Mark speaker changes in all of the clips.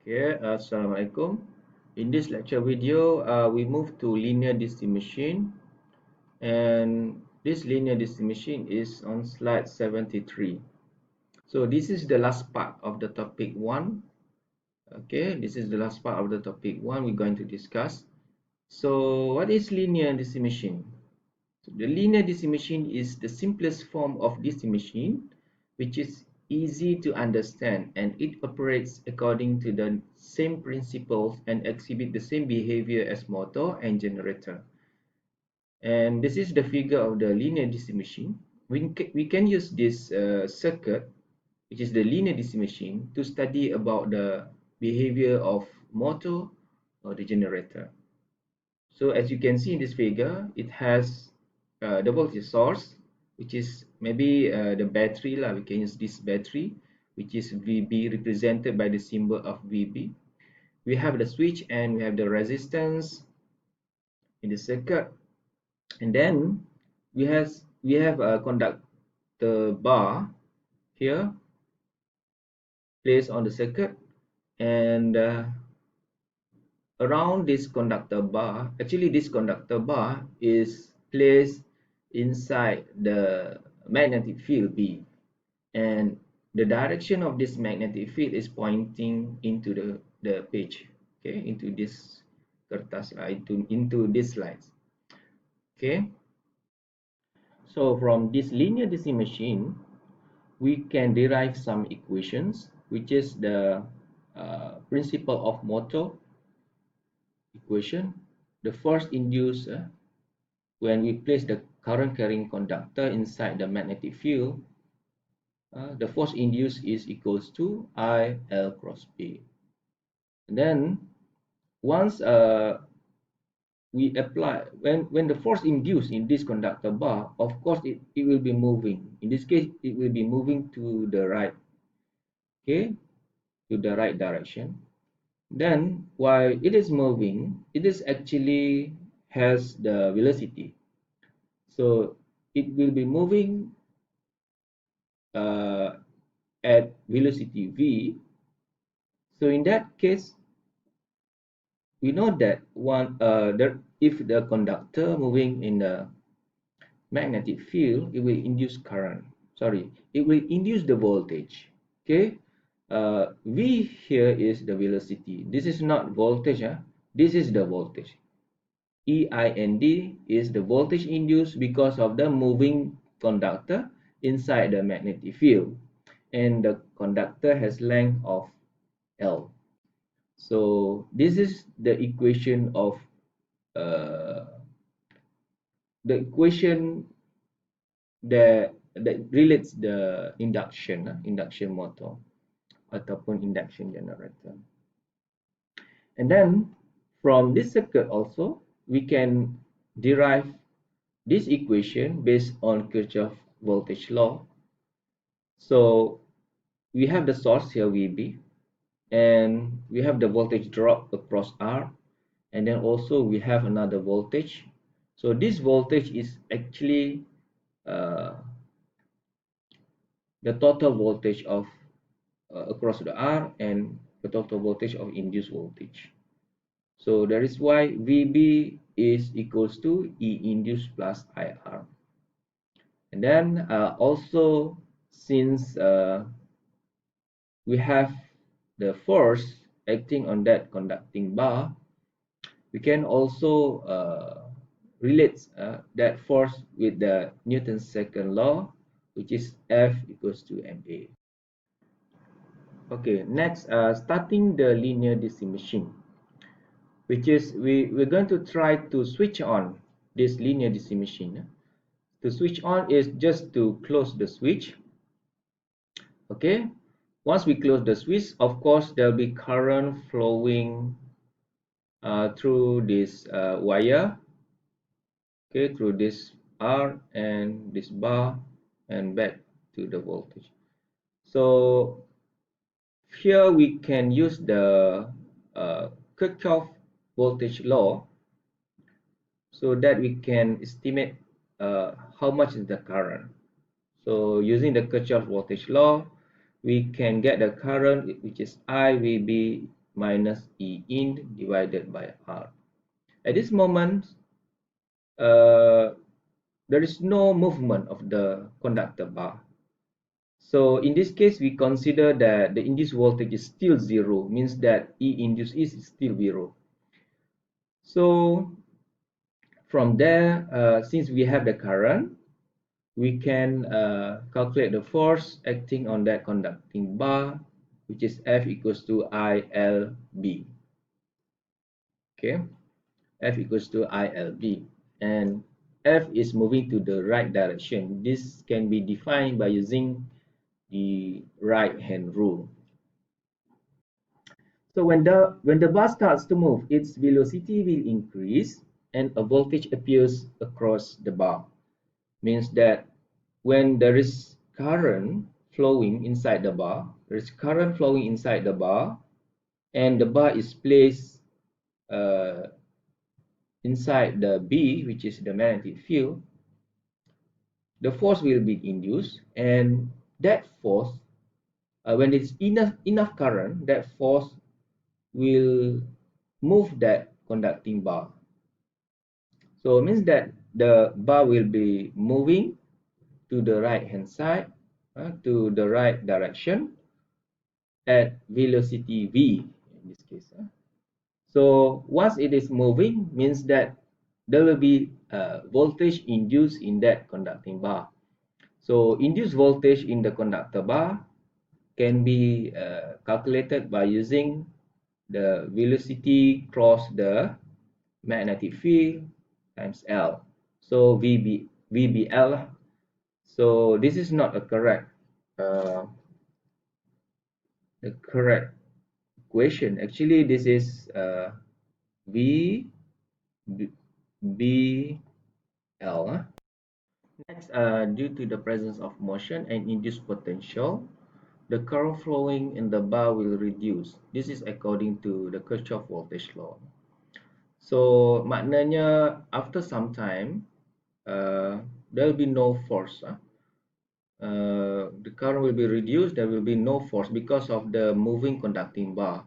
Speaker 1: Okay, Assalamualaikum. In this lecture video, we move to linear DC machine, and this linear DC machine is on slide 73. So this is the last part of the topic 1. Okay, this is the last part of the topic 1 we're going to discuss. So what is linear DC machine? So the linear DC machine is the simplest form of DC machine, which is easy to understand, and it operates according to the same principles and exhibit the same behavior as motor and generator. And this is the figure of the linear DC machine. We can use this circuit, which is the linear DC machine, to study about the behavior of motor or the generator. So as you can see in this figure, it has the voltage source, which is maybe the battery lah. We can use this battery, which is VB, represented by the symbol of VB. We have the switch and we have the resistance in the circuit, and then we have a conductor bar here placed on the circuit, and around this conductor bar, actually this conductor bar is placed inside the magnetic field B, and the direction of this magnetic field is pointing into the page, okay, into this kertas, into this slides. Okay, so from this linear DC machine we can derive some equations, which is the principle of motor equation. The force induced when we place the current carrying conductor inside the magnetic field, the force induced is equals to I L cross B. And then once we apply, when the force induced in this conductor bar, of course it will be moving. In this case, it will be moving to the right, okay, to the right direction. Then while it is moving, it is actually has the velocity. So it will be moving at velocity v. So in that case, we know that if the conductor moving in the magnetic field, it will induce current. Sorry, it will induce the voltage. Okay, v here is the velocity. This is not voltage. This is the voltage. EIND is the voltage induced because of the moving conductor inside the magnetic field, and the conductor has length of L. So this is the equation of the equation that relates the induction motor ataupun induction generator. And then from this circuit also we can derive this equation based on Kirchhoff voltage law. So we have the source here VB, and we have the voltage drop across R, and then also we have another voltage. So this voltage is actually the total voltage of across the R and the total voltage of induced voltage. So that is why VB is equals to E induced plus IR. And then also, since we have the force acting on that conducting bar, we can also relate that force with the Newton's second law, which is F equals to ma. Okay, next, starting the linear DC machine, which is we're going to try to switch on this linear DC machine. To switch on is just to close the switch. Okay, once we close the switch, of course there'll be current flowing through this wire, okay, through this R and this bar and back to the voltage. So here we can use the Kirchhoff voltage law so that we can estimate how much is the current. So using the Kirchhoff voltage law, we can get the current, which is I VB minus E in divided by R. At this moment, uh, there is no movement of the conductor bar. So in this case, we consider that the induced voltage is still zero, means that E induced is still zero. So from there, since we have the current, we can calculate the force acting on that conducting bar, which is F equals to ILB. Okay, F equals to ILB, and F is moving to the right direction. This can be defined by using the right hand rule. So when the bar starts to move, its velocity will increase and a voltage appears across the bar. Means that when there is current flowing inside the bar, there is current flowing inside the bar, and the bar is placed uh, inside the B, which is the magnetic field, the force will be induced, and that force, when it's enough current, that force will move that conducting bar. So it means that the bar will be moving to the right hand side, to the right direction at velocity v in this case. So once it is moving, means that there will be voltage induced in that conducting bar. So induced voltage in the conductor bar can be calculated by using the velocity cross the magnetic field times L. So VBL. So this is not a uh, correct equation. Actually, this is V B L. Next, due to the presence of motion and induced potential, the current flowing in the bar will reduce. This is according to the Kirchhoff voltage law. So maknanya after some time, there will be no force. The current will be reduced. There will be no force because of the moving conducting bar.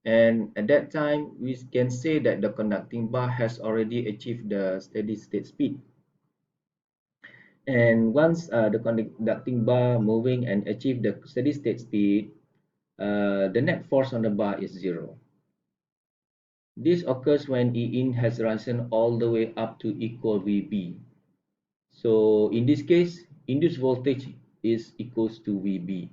Speaker 1: And at that time, we can say that the conducting bar has already achieved the steady state speed. And once the conducting bar moving and achieve the steady state speed, the net force on the bar is zero. This occurs when E in has risen all the way up to equal VB. So in this case, induced voltage is equals to VB.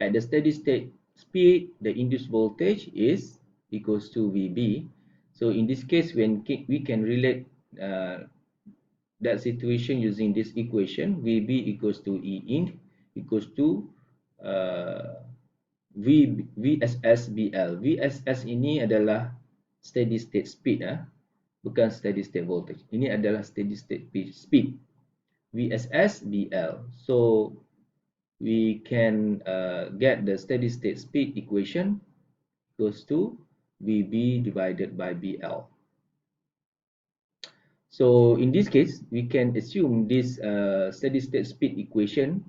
Speaker 1: At the steady state speed, the induced voltage is equals to VB. So in this case, when we can relate that situation using this equation, VB equals to E in equals to uh, VSS-BL. VSS ini adalah steady state speed, bukan steady state voltage. Ini adalah steady state speed. VSS-BL. So we can get the steady state speed equation equals to VB divided by BL. So in this case, we can assume this steady state speed equation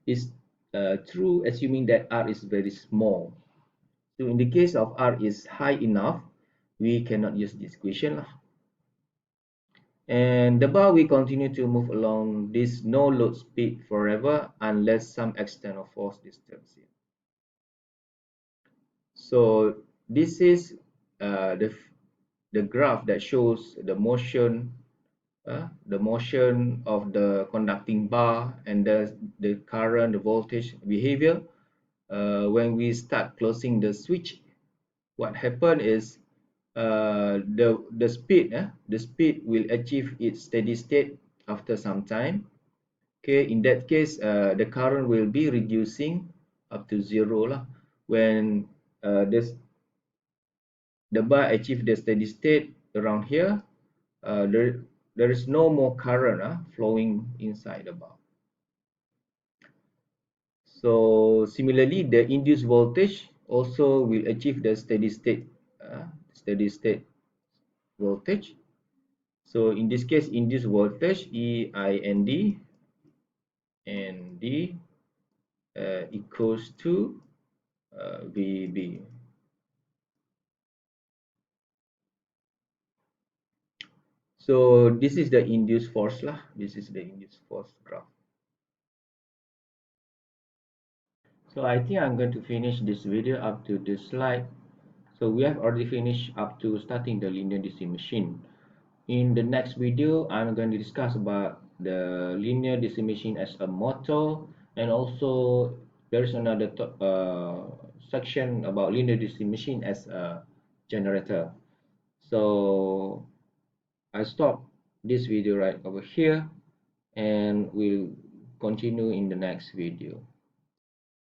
Speaker 1: is true, assuming that R is very small. So in the case of R is high enough, we cannot use this equation. And the bar will continue to move along this no load speed forever unless some external force disturbs it. So this is the graph that shows the motion of the conducting bar and the current, the voltage behavior. When we start closing the switch, what happened is the speed will achieve its steady state after some time. Okay, in that case, the current will be reducing up to zero lah. When the bar achieve the steady state around here, there is no more current flowing inside the bar. So similarly, the induced voltage also will achieve the steady state voltage. So in this case, induced voltage EIND equals to VB. So this is the induced force lah. This is the induced force graph. So I think I'm going to finish this video up to this slide. So we have already finished up to starting the linear DC machine. In the next video, I'm going to discuss about the linear DC machine as a motor, and also there is another section about linear DC machine as a generator. So I stop this video right over here, and we'll continue in the next video.